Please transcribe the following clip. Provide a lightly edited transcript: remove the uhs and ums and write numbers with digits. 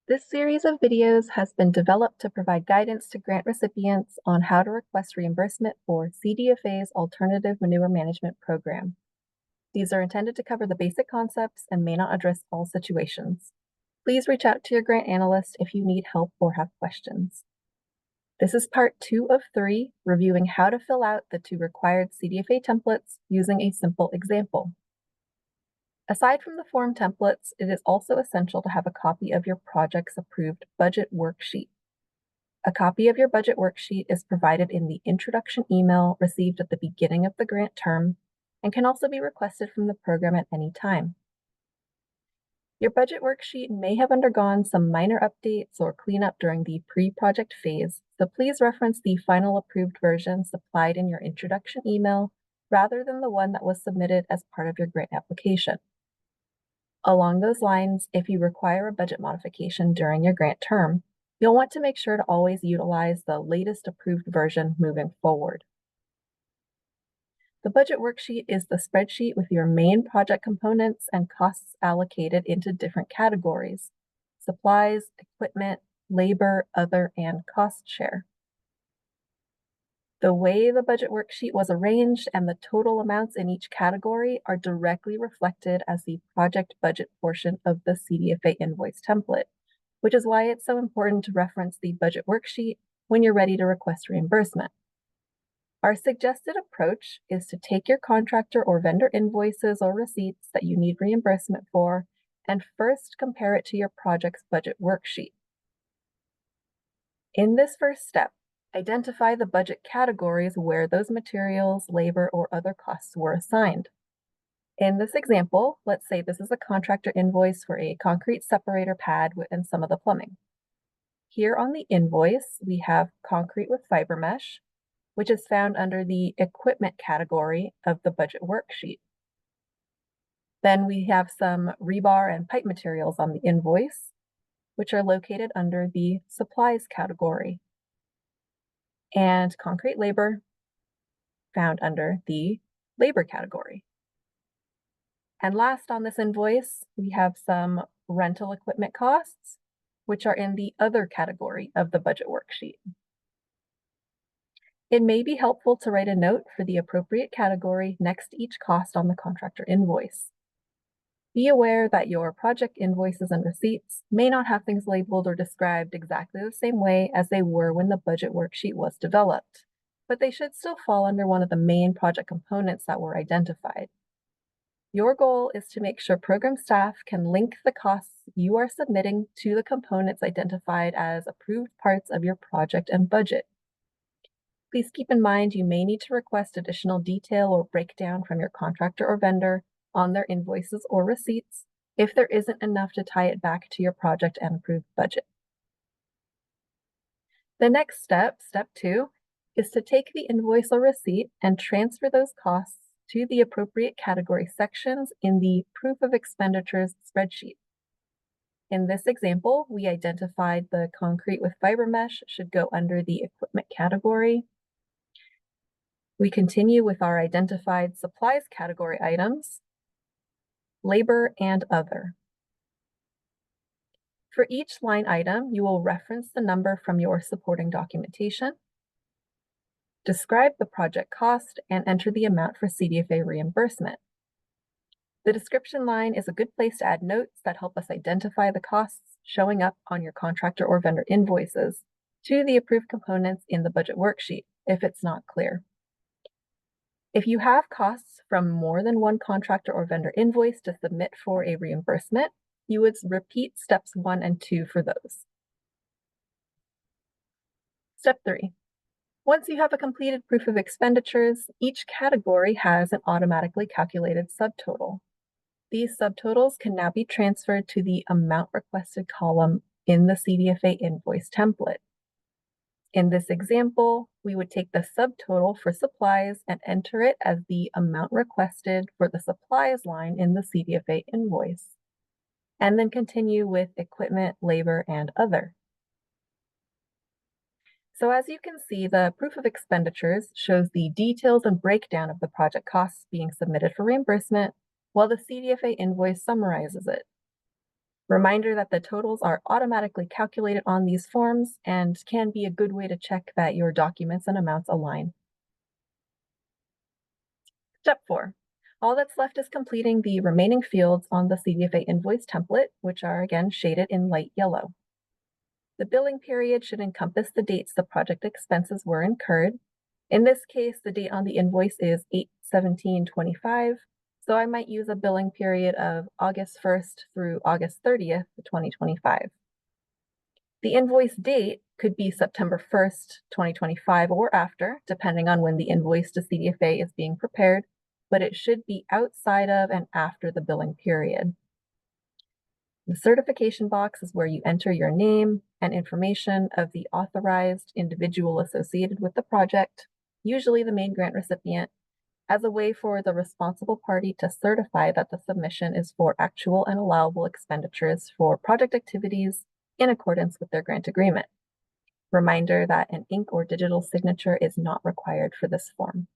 This series of videos has been developed to provide guidance to grant recipients on how to request reimbursement for CDFA's Alternative Manure Management Program. These are intended to cover the basic concepts and may not address all situations. Please reach out to your grant analyst if you need help or have questions. This is part 2 of 3, reviewing how to fill out the 2 required CDFA templates using a simple example. Aside from the form templates, it is also essential to have a copy of your project's approved budget worksheet. A copy of your budget worksheet is provided in the introduction email received at the beginning of the grant term and can also be requested from the program at any time. Your budget worksheet may have undergone some minor updates or cleanup during the pre-project phase, so please reference the final approved version supplied in your introduction email rather than the one that was submitted as part of your grant application. Along those lines, if you require a budget modification during your grant term, you'll want to make sure to always utilize the latest approved version moving forward. The budget worksheet is the spreadsheet with your main project components and costs allocated into different categories: supplies, equipment, labor, other, and cost share. The way the budget worksheet was arranged and the total amounts in each category are directly reflected as the project budget portion of the CDFA invoice template, which is why it's so important to reference the budget worksheet when you're ready to request reimbursement. Our suggested approach is to take your contractor or vendor invoices or receipts that you need reimbursement for and first compare it to your project's budget worksheet. In this first step, identify the budget categories where those materials, labor, or other costs were assigned. In this example, let's say this is a contractor invoice for a concrete separator pad and some of the plumbing. Here on the invoice, we have concrete with fiber mesh, which is found under the equipment category of the budget worksheet. Then we have some rebar and pipe materials on the invoice, which are located under the supplies category, and concrete labor found under the labor category. And last on this invoice, we have some rental equipment costs, which are in the other category of the budget worksheet. It may be helpful to write a note for the appropriate category next to each cost on the contractor invoice. Be aware that your project invoices and receipts may not have things labeled or described exactly the same way as they were when the budget worksheet was developed, but they should still fall under one of the main project components that were identified. Your goal is to make sure program staff can link the costs you are submitting to the components identified as approved parts of your project and budget. Please keep in mind you may need to request additional detail or breakdown from your contractor or vendor on their invoices or receipts if there isn't enough to tie it back to your project and approved budget. The next step, step 2, is to take the invoice or receipt and transfer those costs to the appropriate category sections in the Proof of Expenditures spreadsheet. In this example, we identified the concrete with fiber mesh should go under the equipment category. We continue with our identified supplies category items, labor, and other. For each line item, you will reference the number from your supporting documentation, describe the project cost, and enter the amount for CDFA reimbursement. The description line is a good place to add notes that help us identify the costs showing up on your contractor or vendor invoices to the approved components in the budget worksheet if it's not clear. If you have costs from more than one contractor or vendor invoice to submit for a reimbursement, you would repeat steps 1 and 2 for those. Step 3. Once you have a completed proof of expenditures, each category has an automatically calculated subtotal. These subtotals can now be transferred to the amount requested column in the CDFA invoice template. In this example, we would take the subtotal for supplies and enter it as the amount requested for the supplies line in the CDFA invoice, and then continue with equipment, labor, and other. So as you can see, the proof of expenditures shows the details and breakdown of the project costs being submitted for reimbursement, while the CDFA invoice summarizes it. Reminder that the totals are automatically calculated on these forms and can be a good way to check that your documents and amounts align. Step 4. All that's left is completing the remaining fields on the CDFA invoice template, which are again shaded in light yellow. The billing period should encompass the dates the project expenses were incurred. In this case, the date on the invoice is 8/17/25, so I might use a billing period of August 1st through August 30th, 2025. The invoice date could be September 1st, 2025 or after, depending on when the invoice to CDFA is being prepared, but it should be outside of and after the billing period. The certification box is where you enter your name and information of the authorized individual associated with the project, usually the main grant recipient, as a way for the responsible party to certify that the submission is for actual and allowable expenditures for project activities in accordance with their grant agreement. Reminder that an ink or digital signature is not required for this form.